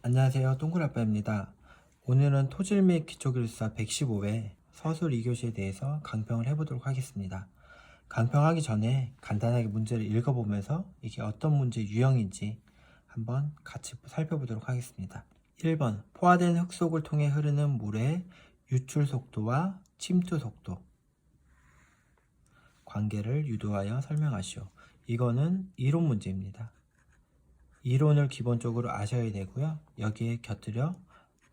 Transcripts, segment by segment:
안녕하세요. 동굴아빠입니다. 오늘은 토질 및 기초기술사 115회 서술 2교시에 대해서 강평을 해보도록 하겠습니다. 강평하기 전에 간단하게 문제를 읽어보면서 이게 어떤 문제 유형인지 한번 같이 살펴보도록 하겠습니다. 1번 포화된 흙 속을 통해 흐르는 물의 유출 속도와 침투 속도 관계를 유도하여 설명하시오. 이거는 이론 문제입니다. 이론을 기본적으로 아셔야 되고요. 여기에 곁들여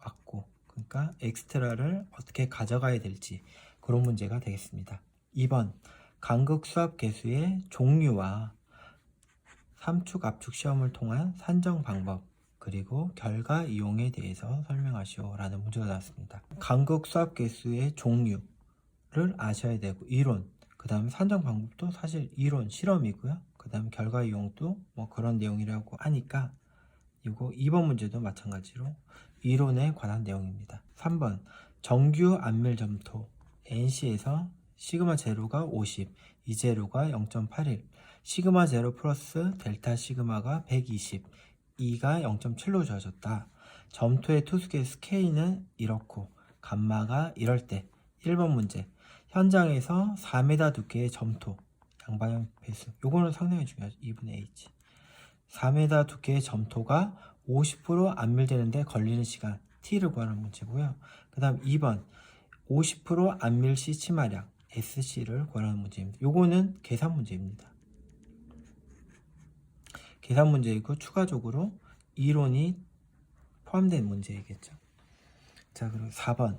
왔고, 그러니까 엑스트라를 어떻게 가져가야 될지 그런 문제가 되겠습니다. 2번 간극 수압 계수의 종류와 삼축 압축 시험을 통한 산정 방법 그리고 결과 이용에 대해서 설명하시오 라는 문제가 나왔습니다. 간극 수압 계수의 종류를 아셔야 되고 이론, 그 다음에 산정 방법도 사실 이론 실험이고요. 그 다음 결과 이용도 뭐 그런 내용이라고 하니까 이거 2번 문제도 마찬가지로 이론에 관한 내용입니다. 3번 정규 안밀 점토 NC에서 시그마 제로가 50, 이 제로가 0.81, 시그마 제로 플러스 델타 시그마가 120, E가 0.7로 주어졌다. 점토의 투수 개수 K는 이렇고 감마가 이럴 때 1번 문제 현장에서 4m 두께의 점토 양방향 배수 요거는 상당히 중요하죠. 2분의 H 4m 두께의 점토가 50% 안밀되는데 걸리는 시간 T를 구하는 문제고요. 그 다음 2번 50% 안밀시 치마량 SC를 구하는 문제입니다. 요거는 계산 문제입니다. 계산 문제이고 추가적으로 이론이 포함된 문제이겠죠. 자, 그리고 4번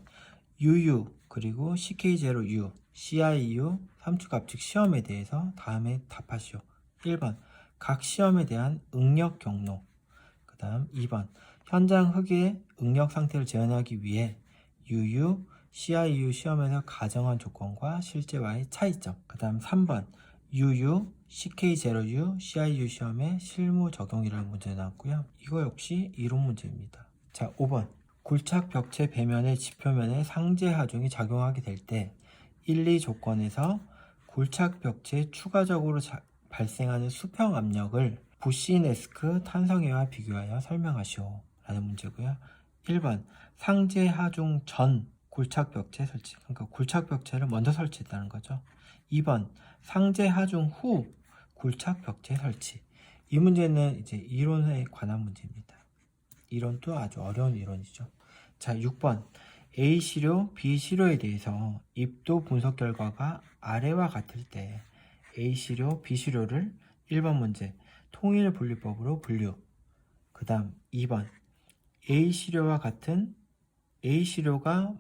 UU 그리고 CK0U, CIU 삼축 압축 시험에 대해서 다음에 답하시오. 1번 각 시험에 대한 응력 경로, 그 다음 2번 현장 흙의 응력 상태를 재현하기 위해 UU, CIU 시험에서 가정한 조건과 실제와의 차이점, 그 다음 3번 UU, CK0U, CIU 시험의 실무 적용이라는 문제가 나왔고요. 이거 역시 이론 문제입니다. 자, 5번 굴착 벽체 배면의 지표면에 상제 하중이 작용하게 될 때 1, 2 조건에서 굴착 벽체에 추가적으로 발생하는 수평 압력을 부시네스크 탄성회와 비교하여 설명하시오 라는 문제고요. 1번 상제 하중 전 굴착 벽체 설치, 그러니까 굴착 벽체를 먼저 설치했다는 거죠. 2번 상제 하중 후 굴착 벽체 설치. 이 문제는 이제 이론에 관한 문제입니다. 이론도 아주 어려운 이론이죠. 자, 6번 A 시료, B 시료에 대해서 입도 분석 결과가 아래와 같을 때 A 시료, B 시료를 1번 문제 통일 분리법으로 분류. 그 다음 2번 A 시료와 같은 A 시료가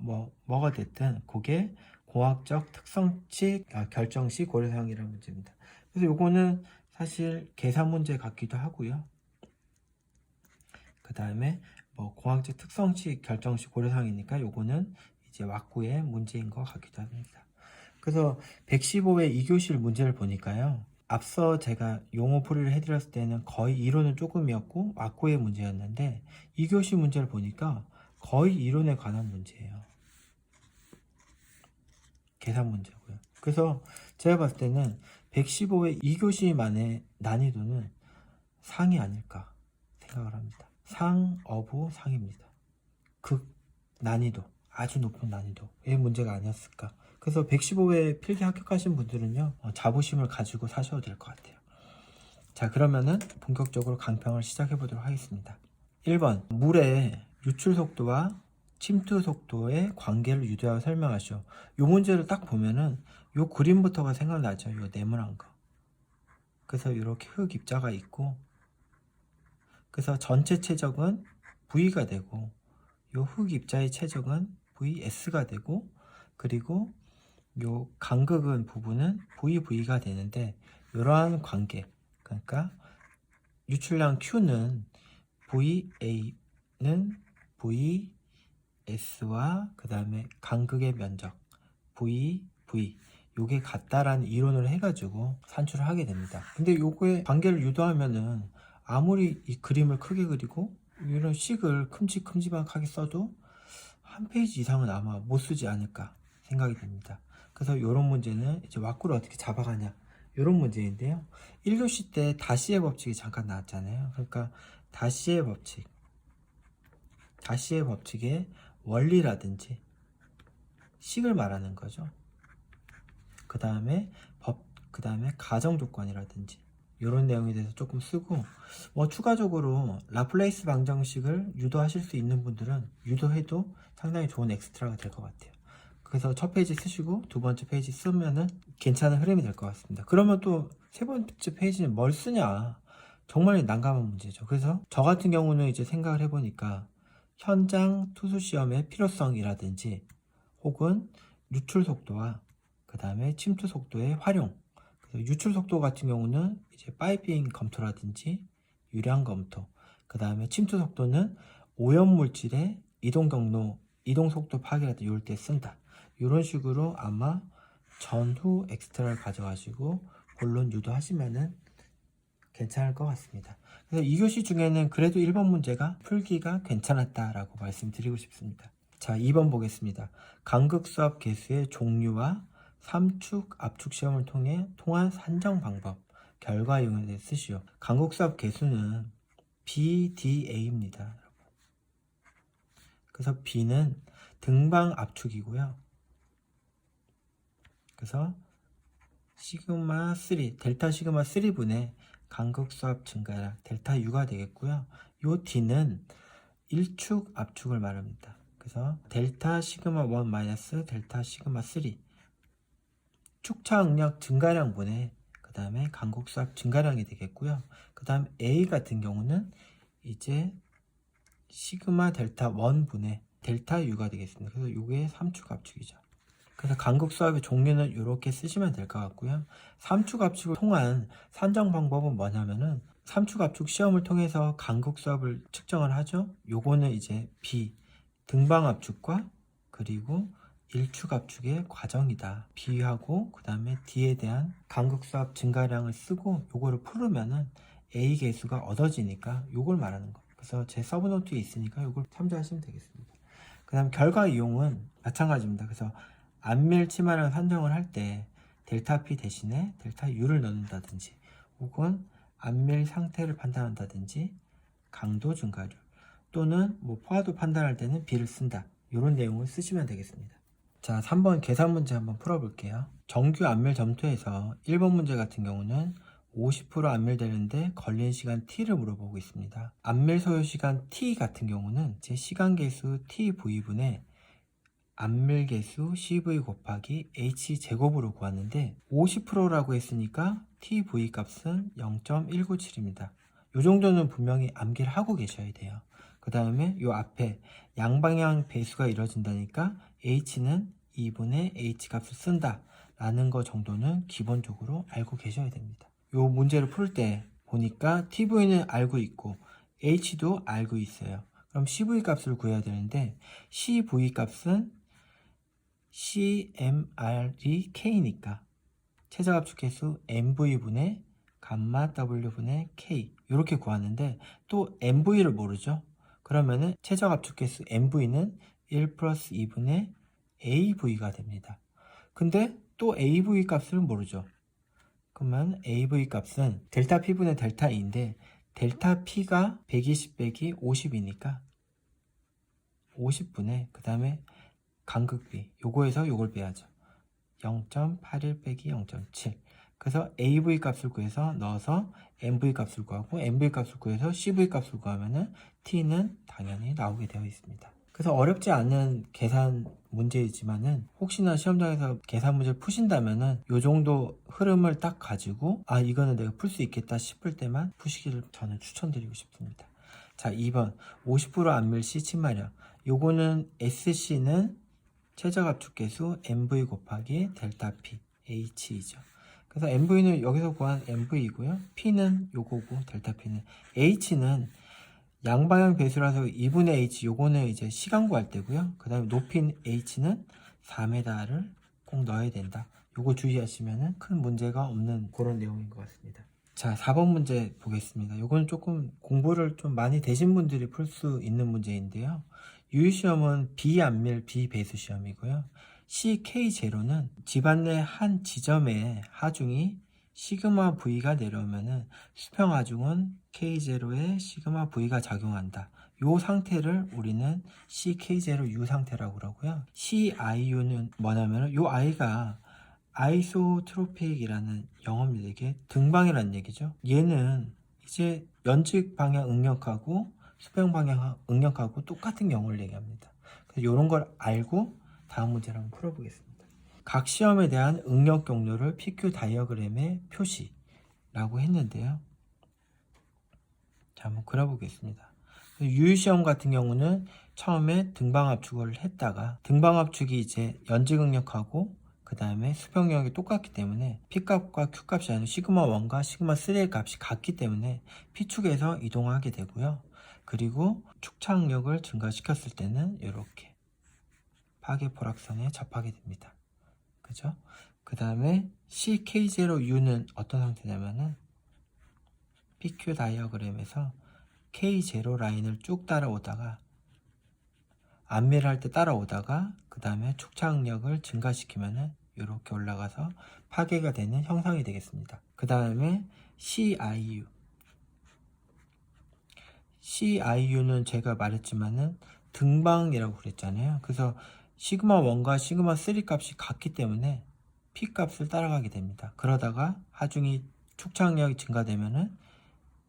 뭐가 됐든 그게 공학적 특성치 결정시 고려사항이라는 문제입니다. 그래서 요거는 사실 계산 문제 같기도 하고요. 그 다음에 공학적 특성치 결정시 고려사항이니까 요거는 이제 왁구의 문제인 것 같기도 합니다. 그래서 115회 2교실 문제를 보니까요. 앞서 제가 용어 풀이를 해드렸을 때는 거의 이론은 조금이었고 왁구의 문제였는데 2교시 문제를 보니까 거의 이론에 관한 문제예요. 계산 문제고요. 그래서 제가 봤을 때는 115회 2교시만의 난이도는 상이 아닐까 생각을 합니다. 상, 어부, 상입니다. 극 난이도, 아주 높은 난이도의 문제가 아니었을까. 그래서 115회 필기 합격하신 분들은요, 자부심을 가지고 사셔도 될 것 같아요. 자, 그러면은 본격적으로 강평을 시작해 보도록 하겠습니다. 1번 물의 유출 속도와 침투 속도의 관계를 유도하여 설명하시오. 이 문제를 딱 보면은 이 그림부터가 생각나죠. 이 네모난 거. 그래서 이렇게 흙 입자가 있고, 그래서 전체 최적은 V가 되고 이 흙 입자의 최적은 VS가 되고, 그리고 요 간극은 부분은 VV가 되는데, 이러한 관계, 그러니까 유출량 Q는 VA는 VS와 그 다음에 간극의 면적 VV 요게 같다라는 이론을 해가지고 산출을 하게 됩니다. 근데 요거의 관계를 유도하면은 아무리 이 그림을 크게 그리고 이런 식을 큼직큼직하게 써도 한 페이지 이상은 아마 못 쓰지 않을까 생각이 됩니다. 그래서 이런 문제는 이제 왁구를 어떻게 잡아가냐 이런 문제인데요. 1교시 때 다시의 법칙이 잠깐 나왔잖아요. 그러니까 다시의 법칙, 가시의 법칙의 원리라든지 식을 말하는 거죠. 그 다음에 가정 조건이라든지 이런 내용에 대해서 조금 쓰고, 추가적으로 라플레이스 방정식을 유도하실 수 있는 분들은 유도해도 상당히 좋은 엑스트라가 될 것 같아요. 그래서 첫 페이지 쓰시고 두 번째 페이지 쓰면은 괜찮은 흐름이 될 것 같습니다. 그러면 또 세 번째 페이지는 뭘 쓰냐, 정말 난감한 문제죠. 그래서 저 같은 경우는 이제 생각을 해보니까 현장 투수 시험의 필요성이라든지 혹은 유출 속도와 그 다음에 침투 속도의 활용, 그래서 유출 속도 같은 경우는 이제 파이핑 검토라든지 유량 검토, 그 다음에 침투 속도는 오염 물질의 이동 경로, 이동 속도 파악이라든지 이럴 때 쓴다. 이런 식으로 아마 전후 엑스트라를 가져가지고 본론 유도하시면은 괜찮을 것 같습니다. 그래서 2교시 중에는 그래도 1번 문제가 풀기가 괜찮았다라고 말씀드리고 싶습니다. 자, 2번 보겠습니다. 간극수압 개수의 종류와 삼축, 압축 시험을 통한 산정 방법, 결과 이용에 대해 쓰시오. 간극수압 개수는 BDA입니다. 그래서 B는 등방 압축이고요. 그래서 시그마 3, 델타 시그마 3분의 간극수압 증가량 델타 U가 되겠고요. 요 D는 일축 압축을 말합니다. 그래서 델타 시그마 1 마이너스 델타 시그마 3 축차 응력 증가량분의 그 다음에 간극수압 증가량이 되겠고요. 그 다음 A 같은 경우는 이제 시그마 델타 1분의 델타 U가 되겠습니다. 그래서 이게 삼축 압축이죠. 그래서 간극수압의 종류는 이렇게 쓰시면 될 것 같고요. 삼축 압축을 통한 산정 방법은 뭐냐면은 삼축 압축 시험을 통해서 간극수압을 측정을 하죠. 요거는 이제 B 등방 압축과 그리고 일축 압축의 과정이다. B하고 그 다음에 D에 대한 간극수압 증가량을 쓰고 요거를 풀으면은 A 개수가 얻어지니까 요걸 말하는 거예요. 그래서 제 서브노트에 있으니까 요걸 참조하시면 되겠습니다. 그 다음 결과 이용은 마찬가지입니다. 그래서 안밀 치마량 산정을 할 때 델타 P 대신에 델타 U를 넣는다든지 혹은 안밀 상태를 판단한다든지 강도 증가율 또는 포화도 판단할 때는 B를 쓴다. 이런 내용을 쓰시면 되겠습니다. 자, 3번 계산 문제 한번 풀어볼게요. 정규 안밀 점토에서 1번 문제 같은 경우는 50% 안밀되는데 걸린 시간 T를 물어보고 있습니다. 안밀 소요 시간 T 같은 경우는 제 시간 계수 TV분의 안밀 개수 CV 곱하기 H 제곱으로 구하는데 50%라고 했으니까 TV 값은 0.197입니다. 이 정도는 분명히 암기를 하고 계셔야 돼요. 그 다음에 이 앞에 양방향 배수가 이루어진다니까 H는 2분의 H 값을 쓴다 라는 거 정도는 기본적으로 알고 계셔야 됩니다. 이 문제를 풀 때 보니까 TV는 알고 있고 H도 알고 있어요. 그럼 CV 값을 구해야 되는데 CV 값은 CMR이 K니까 최저압축 개수 MV분의 감마 W분의 K 이렇게 구하는데 또 MV를 모르죠. 그러면은 최저압축 개수 MV는 1 플러스 2분의 AV가 됩니다. 근데 또 AV 값을 모르죠. 그러면 AV 값은 델타 P분의 델타 E인데 델타 P가 120 빼기 50이니까 50분의 그 다음에 간극비 요거에서 요걸 빼야죠. 0.81 빼기 0.7 그래서 AV 값을 구해서 넣어서 MV 값을 구하고 MV 값을 구해서 CV 값을 구하면은 T는 당연히 나오게 되어 있습니다. 그래서 어렵지 않은 계산 문제이지만은 혹시나 시험장에서 계산 문제를 푸신다면은 요 정도 흐름을 딱 가지고 이거는 내가 풀 수 있겠다 싶을 때만 푸시기를 저는 추천드리고 싶습니다. 자, 2번 50% 안밀 C 침마력 요거는 SC는 최저압축 계수 MV 곱하기 델타 P H이죠. 그래서 MV는 여기서 구한 MV이고요. P는 요거고 델타 P는 H는 양방향 배수라서 2분의 H 요거는 이제 시간 구할 때고요. 그 다음에 높인 H는 4m를 꼭 넣어야 된다. 요거 주의하시면은 큰 문제가 없는 그런 내용인 것 같습니다. 자, 4번 문제 보겠습니다. 요거는 조금 공부를 좀 많이 되신 분들이 풀 수 있는 문제인데요. 유효시험은 비안밀 비배수 시험이고요. CK0는 집안 내 한 지점의 하중이 시그마 V가 내려오면은 수평 하중은 K0에 시그마 V가 작용한다. 요 상태를 우리는 CK0U 상태라고 그러고요. CIU는 뭐냐면은 요 I가 아이소트로픽이라는 영어입니다. 이게 등방이라는 얘기죠. 얘는 이제 연직 방향 응력하고 수평 방향 응력하고 똑같은 경우를 얘기합니다. 그래서 이런 걸 알고 다음 문제를 한번 풀어보겠습니다. 각 시험에 대한 응력 경로를 PQ 다이어그램에 표시라고 했는데요. 자, 한번 그려보겠습니다. 유유시험 같은 경우는 처음에 등방압축을 했다가 등방압축이 이제 연직응력하고 그 다음에 수평력이 똑같기 때문에 P값과 Q값이 아니고 시그마1과 시그마3의 값이 같기 때문에 P축에서 이동하게 되고요. 그리고 축착력을 증가시켰을 때는 이렇게 파괴 포락선에 접하게 됩니다. 그죠? 그 다음에 CK0U는 어떤 상태냐면은 PQ 다이어그램에서 K0 라인을 쭉 따라오다가 안미를 할 때 따라오다가 그 다음에 축착력을 증가시키면은 이렇게 올라가서 파괴가 되는 형상이 되겠습니다. 그 다음에 CIU는 제가 말했지만은 등방이라고 그랬잖아요. 그래서 시그마 1과 시그마 3 값이 같기 때문에 P 값을 따라가게 됩니다. 그러다가 하중이 축착력이 증가되면은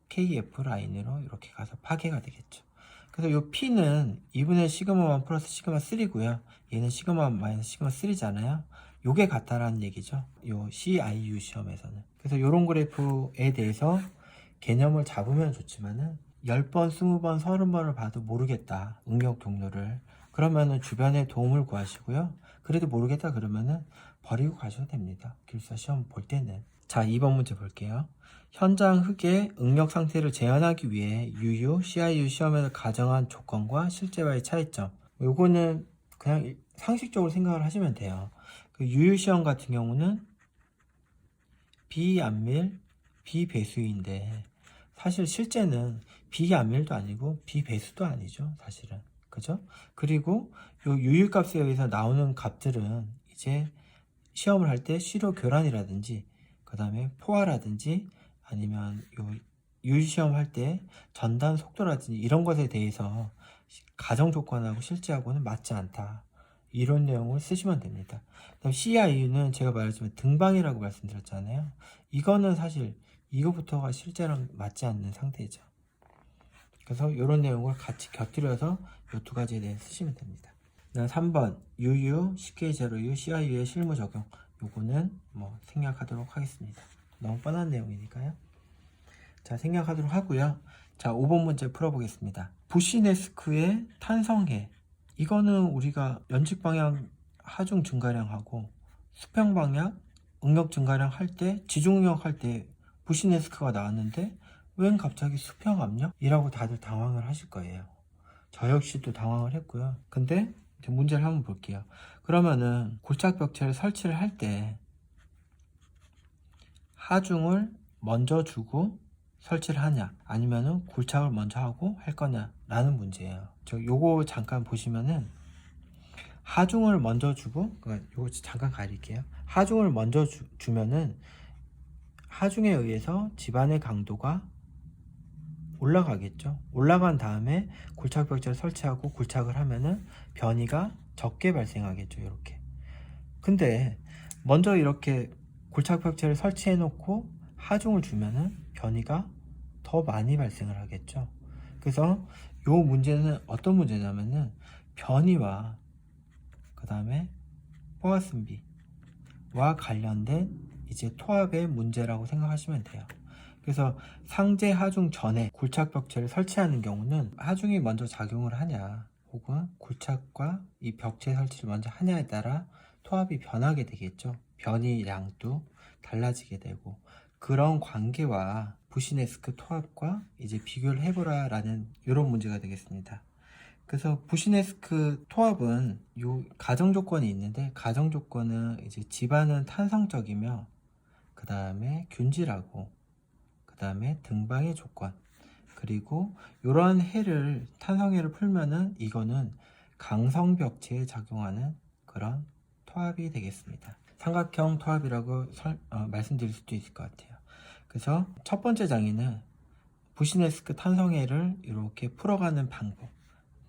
KF 라인으로 이렇게 가서 파괴가 되겠죠. 그래서 이 P는 2분의 시그마 1 플러스 시그마 3고요. 얘는 시그마 마이너스 시그마 3잖아요. 요게 같다라는 얘기죠. 요 CIU 시험에서는. 그래서 요런 그래프에 대해서 개념을 잡으면 좋지만은 10번, 20번, 30번을 봐도 모르겠다. 응력 경로를. 그러면은 주변에 도움을 구하시고요. 그래도 모르겠다 그러면은 버리고 가셔도 됩니다. 기술사 시험 볼 때는. 자, 2번 문제 볼게요. 현장 흙의 응력 상태를 재현하기 위해 UU, CIU 시험에서 가정한 조건과 실제와의 차이점. 요거는 그냥 상식적으로 생각을 하시면 돼요. 그 UU 시험 같은 경우는 비안밀, 비배수인데 사실 실제는 비안밀도 아니고 비배수도 아니죠. 사실은. 그죠? 그리고 요 UU 값에 의해서 나오는 값들은 이제 시험을 할 때 시료 교란이라든지 그 다음에 포화라든지 아니면 요 유시험 할 때 전단 속도라든지 이런 것에 대해서 가정 조건하고 실제하고는 맞지 않다. 이런 내용을 쓰시면 됩니다. 그다음 CIU는 제가 말했지만 등방이라고 말씀드렸잖아요. 이거는 사실 이거부터가 실제랑 맞지 않는 상태죠. 그래서 이런 내용을 같이 곁들여서 이 두 가지에 대해 쓰시면 됩니다. 3번 UU, CK0U, CIU의 실무 적용. 요거는 뭐 생략하도록 하겠습니다. 너무 뻔한 내용이니까요. 자, 생략하도록 하고요. 자, 5번 문제 풀어보겠습니다. 부시네스크의 탄성해. 이거는 우리가 연직 방향 하중 증가량하고 수평 방향 응력 증가량 할 때 지중력 할 때 부시네스크가 나왔는데 웬 갑자기 수평 압력이라고 다들 당황을 하실 거예요. 저 역시도 당황을 했고요. 근데 이제 문제를 한번 볼게요. 그러면은 골착벽체를 설치를 할 때 하중을 먼저 주고 설치를 하냐 아니면은 골착을 먼저 하고 할 거냐 라는 문제예요. 요거 잠깐 보시면은 하중을 먼저 주고 요거 잠깐 가릴게요. 하중을 먼저 주면은 하중에 의해서 집안의 강도가 올라가겠죠. 올라간 다음에 골착벽체를 설치하고 골착을 하면은 변이가 적게 발생하겠죠. 이렇게. 근데 먼저 이렇게 골착벽체를 설치해 놓고 하중을 주면은 변이가 더 많이 발생을 하겠죠. 그래서 요 문제는 어떤 문제냐면은 변이와 그 다음에 포화승비와 관련된 이제 토합의 문제라고 생각하시면 돼요. 그래서 상제 하중 전에 골착벽체를 설치하는 경우는 하중이 먼저 작용을 하냐 혹은 골착과 이 벽체 설치를 먼저 하냐에 따라 토합이 변하게 되겠죠. 변이량도 달라지게 되고 그런 관계와 부시네스크 토합과 이제 비교를 해보라 라는 이런 문제가 되겠습니다. 그래서 부시네스크 토합은 요 가정 조건이 있는데 가정 조건은 이제 집안은 탄성적이며 그 다음에 균질하고 그 다음에 등방의 조건 그리고 이러한 해를 탄성해를 풀면은 이거는 강성벽체에 작용하는 그런 토합이 되겠습니다. 삼각형 토합이라고 말씀드릴 수도 있을 것 같아요. 그래서 첫 번째 장애는 부시네스크 탄성애를 이렇게 풀어가는 방법.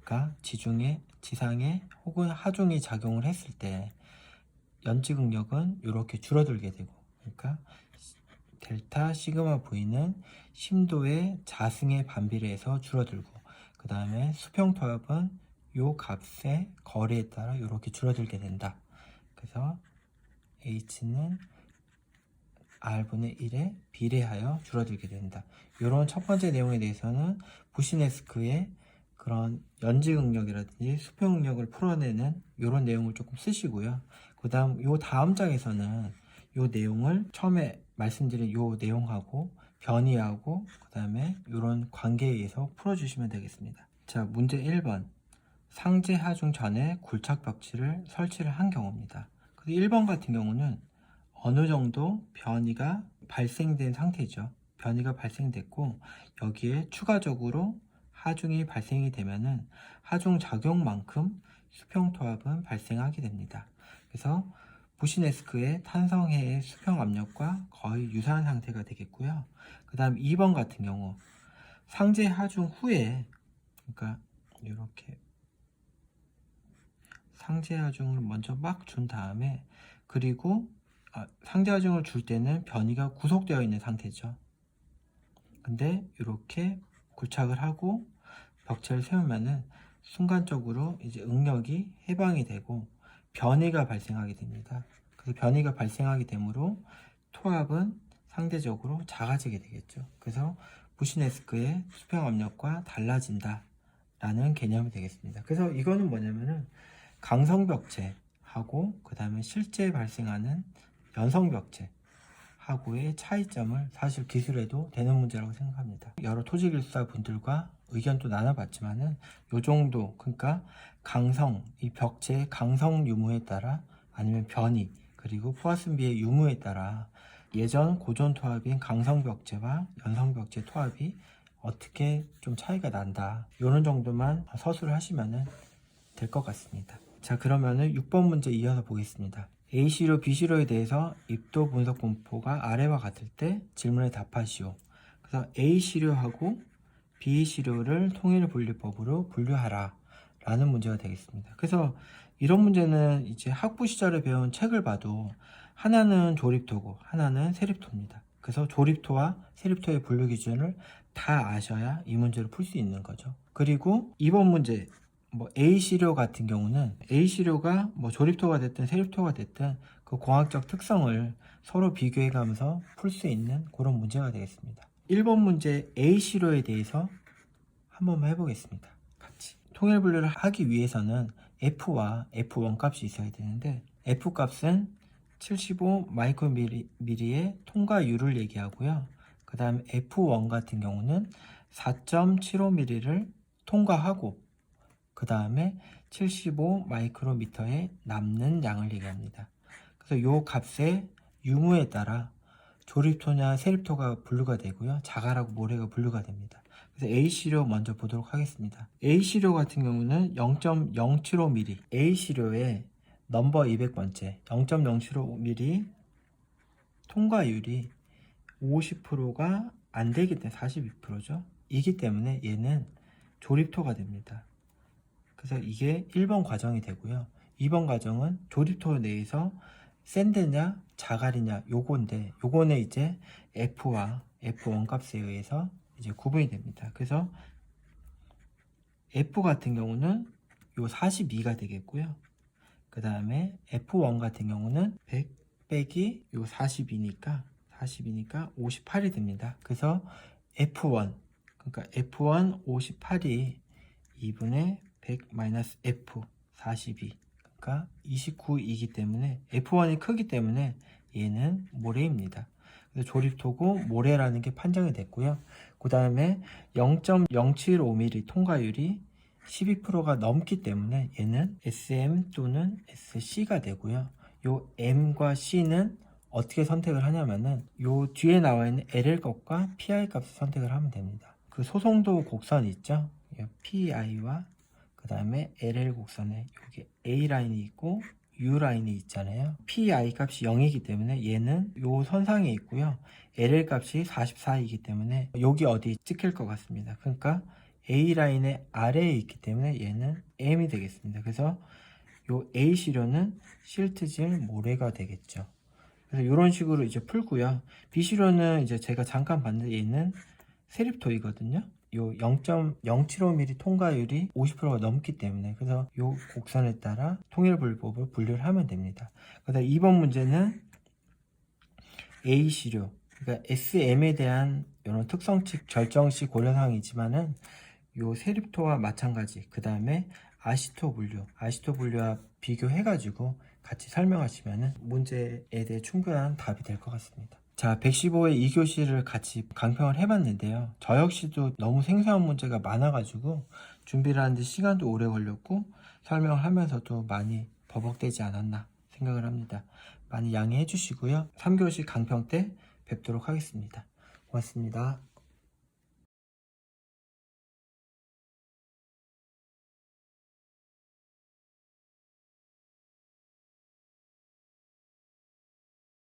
그러니까 지중해, 지상해 혹은 하중이 작용을 했을 때 연지 극력은 이렇게 줄어들게 되고, 그러니까 델타 시그마 V는 심도의 자승에 반비례해서 줄어들고, 그 다음에 수평 토합은 요 값의 거리에 따라 이렇게 줄어들게 된다. 그래서 H는 R분의 1에 비례하여 줄어들게 된다. 이런 첫 번째 내용에 대해서는 부시네스크의 그런 연지 응력이라든지 수평 응력을 풀어내는 이런 내용을 조금 쓰시고요. 그 다음 요 다음 장에서는 요 내용을 처음에 말씀드린 요 내용하고 변이하고 그 다음에 이런 관계에 의해서 풀어주시면 되겠습니다. 자, 문제 1번. 상제 하중 전에 굴착 벽지를 설치를 한 경우입니다. 그래서 1번 같은 경우는 어느 정도 변이가 발생된 상태죠. 변이가 발생됐고 여기에 추가적으로 하중이 발생이 되면은 하중 작용만큼 수평 토합은 발생하게 됩니다. 그래서 부시네스크의 탄성해의 수평 압력과 거의 유사한 상태가 되겠고요. 그 다음 2번 같은 경우 상제 하중 후에, 그러니까 이렇게 상제 하중을 먼저 막 준 다음에, 그리고 상제 하중을 줄 때는 변이가 구속되어 있는 상태죠. 근데 이렇게 굴착을 하고 벽체를 세우면은 순간적으로 이제 응력이 해방이 되고 변이가 발생하게 됩니다. 그래서 변이가 발생하게 되므로 토합은 상대적으로 작아지게 되겠죠. 그래서 부시네스크의 수평 압력과 달라진다 라는 개념이 되겠습니다. 그래서 이거는 뭐냐면은 강성벽체하고 그 다음에 실제 발생하는 연성벽체 하고의 차이점을 사실 기술해도 되는 문제라고 생각합니다. 여러 토지기술사 분들과 의견도 나눠봤지만은 요 정도, 그러니까 강성, 이 벽체의 강성 유무에 따라 아니면 변이, 그리고 포화슨비의 유무에 따라 예전 고전 토합인 강성 벽체와 연성 벽체 토합이 어떻게 좀 차이가 난다, 요런 정도만 서술을 하시면은 될 것 같습니다. 자, 그러면은 6번 문제 이어서 보겠습니다. A시료, B시료에 대해서 입도 분석 분포가 아래와 같을 때 질문에 답하시오. 그래서 A시료하고 B시료를 통일 분리법으로 분류하라 라는 문제가 되겠습니다. 그래서 이런 문제는 이제 학부 시절에 배운 책을 봐도 하나는 조립토고 하나는 세립토입니다. 그래서 조립토와 세립토의 분류 기준을 다 아셔야 이 문제를 풀 수 있는 거죠. 그리고 이번 문제 A시료 같은 경우는 A시료가 조립토가 됐든 세립토가 됐든 그 공학적 특성을 서로 비교해 가면서 풀 수 있는 그런 문제가 되겠습니다. 1번 문제 A시료에 대해서 한 번만 해보겠습니다. 같이. 통일 분류를 하기 위해서는 F와 F1 값이 있어야 되는데 F 값은 75 마이크로미리의 통과율을 얘기하고요. 그 다음 F1 같은 경우는 4.75mm를 통과하고 그 다음에 75 마이크로미터에 남는 양을 얘기합니다. 그래서 이 값의 유무에 따라 조립토냐 세립토가 분류가 되고요. 자갈하고 모래가 분류가 됩니다. 그래서 A시료 먼저 보도록 하겠습니다. A시료 같은 경우는 0.075mm, A시료의 넘버 200번째 0.075mm 통과율이 50%가 안 되기 때문에 42%죠. 이기 때문에 얘는 조립토가 됩니다. 그래서 이게 1번 과정이 되고요. 2번 과정은 조립토 내에서 샌드냐 자갈이냐 요건데, 요거는 이제 F와 F1 값에 의해서 이제 구분이 됩니다. 그래서 F 같은 경우는 요 42가 되겠고요. 그 다음에 F1 같은 경우는 100 빼기 요 42니까 58이 됩니다. 그래서 F1, 그러니까 F1 58이 2분의 100-F 42, 그러니까 29이기 때문에 F1이 크기 때문에 얘는 모래입니다. 그래서 조립토고 모래라는 게 판정이 됐고요. 그 다음에 0.075mm 통과율이 12%가 넘기 때문에 얘는 SM 또는 SC가 되고요. 요 M과 C는 어떻게 선택을 하냐면은 요 뒤에 나와 있는 LL 값과 PI 값을 선택을 하면 됩니다. 그 소송도 곡선 있죠? PI와 그 다음에 LL 곡선에 여기 A 라인이 있고 U 라인이 있잖아요. PI 값이 0이기 때문에 얘는 요 선상에 있고요. LL 값이 44이기 때문에 여기 어디 찍힐 것 같습니다. 그러니까 A 라인의 아래에 있기 때문에 얘는 M이 되겠습니다. 그래서 요 A 시료는 실트질 모래가 되겠죠. 그래서 이런 식으로 이제 풀고요. B 시료는 이제 제가 잠깐 봤는데 얘는 세립토이거든요. 요 0.075mm 통과율이 50%가 넘기 때문에 그래서 요 곡선에 따라 통일불법을 분류를 하면 됩니다. 그다음 2번 문제는 A 시료, 그러니까 SM에 대한 이런 특성치 결정시 고려사항이지만은 요 세립토와 마찬가지, 그 다음에 아시토 분류와 비교해가지고 같이 설명하시면은 문제에 대해 충분한 답이 될 것 같습니다. 자, 115회 2교시를 같이 강평을 해봤는데요. 저 역시도 너무 생소한 문제가 많아가지고 준비를 하는데 시간도 오래 걸렸고 설명을 하면서도 많이 버벅대지 않았나 생각을 합니다. 많이 양해해 주시고요. 3교시 강평 때 뵙도록 하겠습니다. 고맙습니다.